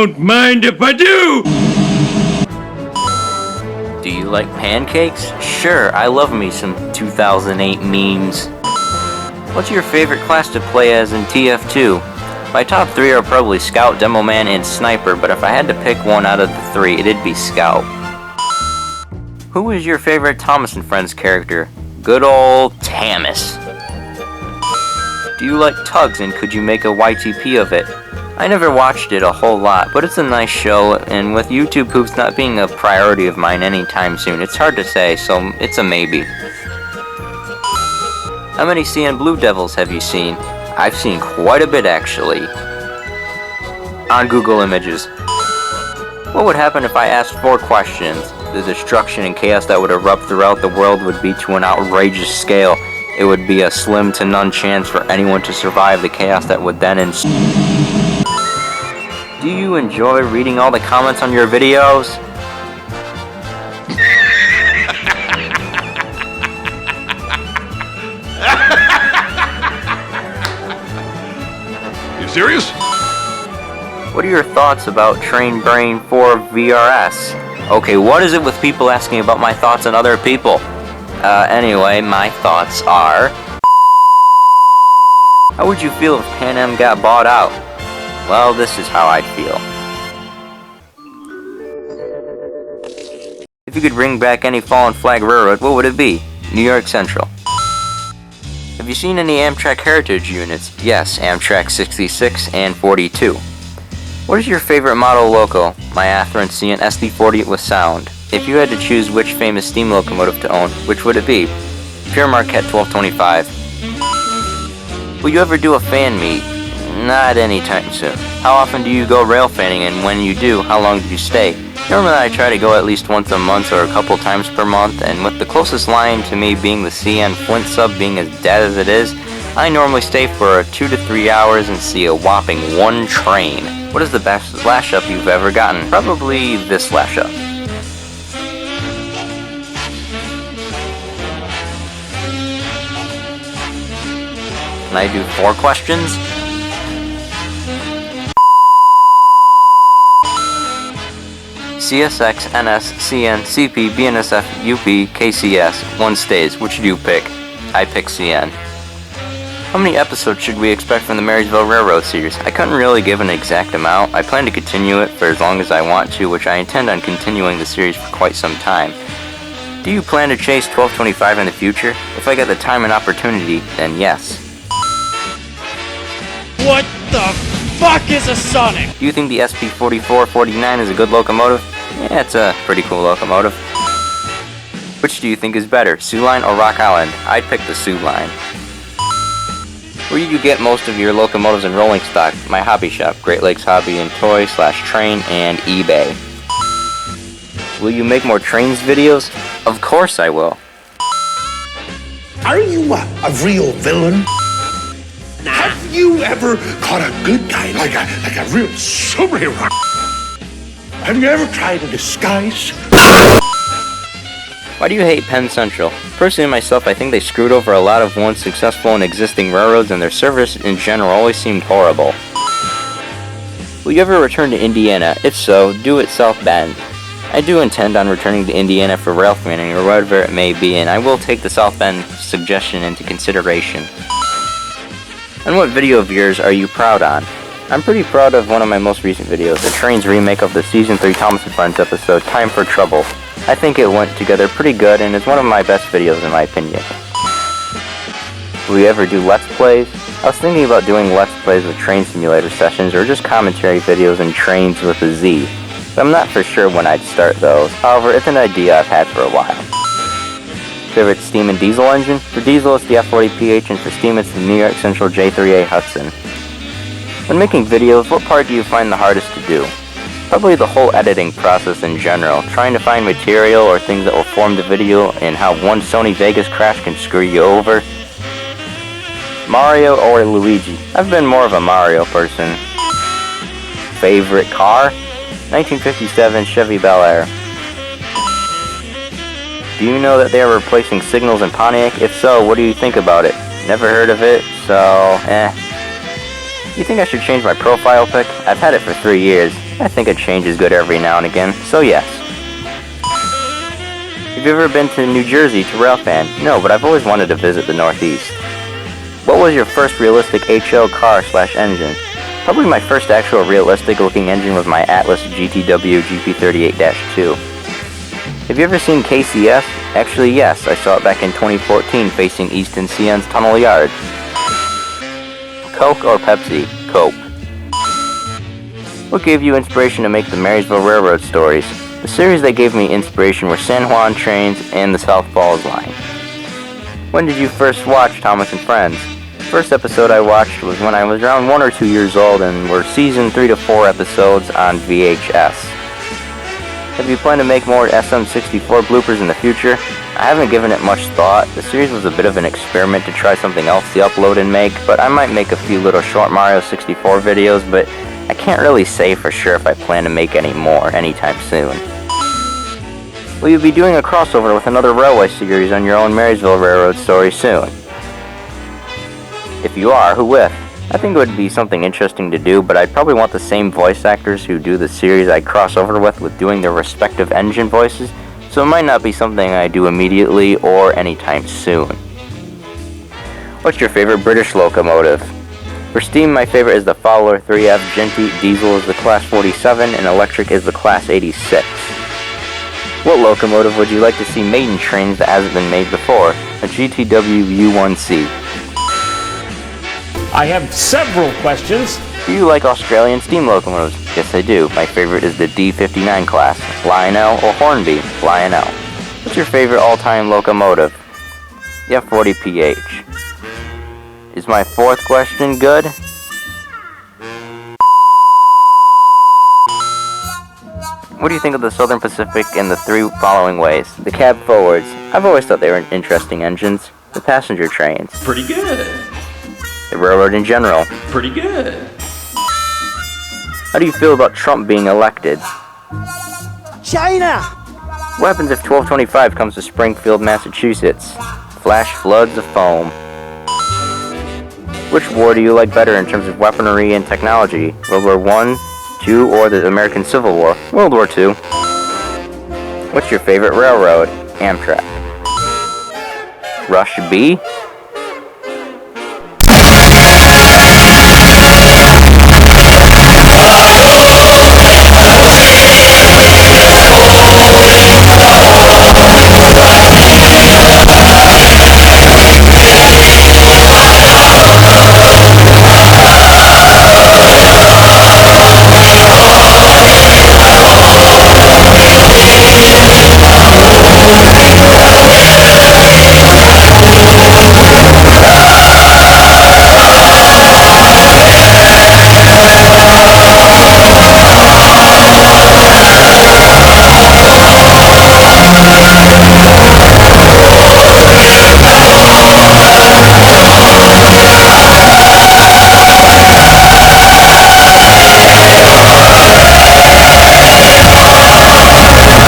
don't mind if I do! Do you like pancakes? Sure, I love me some 2008 memes. What's your favorite class to play as in TF2? My top 3 are probably Scout, Demo Man, and Sniper, but if I had to pick one out of the 3, it'd be Scout. Who is your favorite Thomas & Friends character? Good old Tamus. Do you like Tugs, and could you make a YTP of it? I never watched it a whole lot, but it's a nice show, and with YouTube poops not being a priority of mine anytime soon, it's hard to say, so it's a maybe. How many CN Blue Devils have you seen? I've seen quite a bit actually. On Google Images. What would happen if I asked 4 questions? The destruction and chaos that would erupt throughout the world would be to an outrageous scale. It would be a slim to none chance for anyone to survive the chaos that would then ensue. Do you enjoy reading all the comments on your videos? You serious? What are your thoughts about Train Brain 4 VRS? Okay, what is it with people asking about my thoughts on other people? Anyway, my thoughts are... How would you feel if Pan Am got bought out? Well, this is how I'd feel. If you could bring back any fallen flag railroad, what would it be? New York Central. Have you seen any Amtrak Heritage units? Yes, Amtrak 66 and 42. What is your favorite model loco? My Athearn CN SD40 with sound. If you had to choose which famous steam locomotive to own, which would it be? Pure Marquette 1225. Will you ever do a fan meet? Not anytime soon. How often do you go rail fanning, and when you do, how long do you stay? Normally I try to go at least once a month or a couple times per month, and with the closest line to me being the CN Flint sub being as dead as it is, I normally stay for 2 to 3 hours and see a whopping 1 train. What is the best slash up you've ever gotten? Probably this slash up. Can I do 4 questions? CSX, NS, CN, CP, BNSF, UP, KCS, 1 stays. Which do you pick? I pick CN. How many episodes should we expect from the Marysville Railroad series? I couldn't really give an exact amount. I plan to continue it for as long as I want to, which I intend on continuing the series for quite some time. Do you plan to chase 1225 in the future? If I get the time and opportunity, then yes. What the fuck is a Sonic? Do you think the SP4449 is a good locomotive? Yeah, it's a pretty cool locomotive. Which do you think is better, Sioux Line or Rock Island? I'd pick the Sioux Line. Where do you get most of your locomotives and rolling stock? My hobby shop, Great Lakes Hobby and Toy /Train and eBay. Will you make more trains videos? Of course I will. Are you a real villain? Have you ever caught a good guy like a real superhero? Have you ever tried a disguise? Why do you hate Penn Central? Personally myself, I think they screwed over a lot of once successful and existing railroads, and their service in general always seemed horrible. Will you ever return to Indiana? If so, do it South Bend. I do intend on returning to Indiana for rail fanning or whatever it may be, and I will take the South Bend suggestion into consideration. And what video of yours are you proud on? I'm pretty proud of one of my most recent videos, the Train's remake of the Season 3 Thomas & Friends episode, Time for Trouble. I think it went together pretty good, and is one of my best videos in my opinion. Will we ever do Let's Plays? I was thinking about doing Let's Plays with train simulator sessions, or just commentary videos in Trains with a Z, but I'm not for sure when I'd start those. However, it's an idea I've had for a while. Favorite steam and diesel engine? For diesel it's the F40PH, and for steam it's the New York Central J3A Hudson. When making videos, what part do you find the hardest to do? Probably the whole editing process in general, trying to find material or things that will form the video, and how one Sony Vegas crash can screw you over. Mario or Luigi? I've been more of a Mario person. Favorite car? 1957 Chevy Bel Air. Do you know that they are replacing signals in Pontiac? If so, what do you think about it? Never heard of it, so You think I should change my profile pic? I've had it for 3 years. I think a change is good every now and again, so yes. Have you ever been to New Jersey to Railfan? No, but I've always wanted to visit the Northeast. What was your first realistic HO car/engine? Probably my first actual realistic looking engine was my Atlas GTW GP38-2. Have you ever seen KCS? Actually yes, I saw it back in 2014 facing East and CN's Tunnel Yard. Coke or Pepsi? Coke. What gave you inspiration to make the Marysville Railroad stories? The series that gave me inspiration were San Juan Trains and the South Falls Line. When did you first watch Thomas and Friends? The first episode I watched was when I was around 1 or 2 years old and were season 3 to 4 episodes on VHS. Have you planned to make more SM64 bloopers in the future? I haven't given it much thought. The series was a bit of an experiment to try something else to upload and make, but I might make a few little short Mario 64 videos, but I can't really say for sure if I plan to make any more anytime soon. Will you be doing a crossover with another railway series on your own Marysville Railroad story soon? If you are, who with? I think it would be something interesting to do, but I'd probably want the same voice actors who do the series I'd cross over with doing their respective engine voices, so it might not be something I do immediately or anytime soon. What's your favorite British locomotive? For steam, my favorite is the Fowler 3F Genty, diesel is the Class 47, and electric is the Class 86. What locomotive would you like to see made in trains that hasn't been made before? A GTW U1C. I have several questions. Do you like Australian steam locomotives? Yes, I do. My favorite is the D59 class, Lionel or Hornby, Lionel. What's your favorite all-time locomotive? The F40PH. Is my fourth question good? What do you think of the Southern Pacific in the 3 following ways? The cab forwards. I've always thought they were interesting engines. The passenger trains. Pretty good. The railroad in general. Pretty good. How do you feel about Trump being elected? China! What happens if 1225 comes to Springfield, Massachusetts? Flash floods of foam. Which war do you like better in terms of weaponry and technology? World War I, II, or the American Civil War? World War II. What's your favorite railroad? Amtrak. Rush B?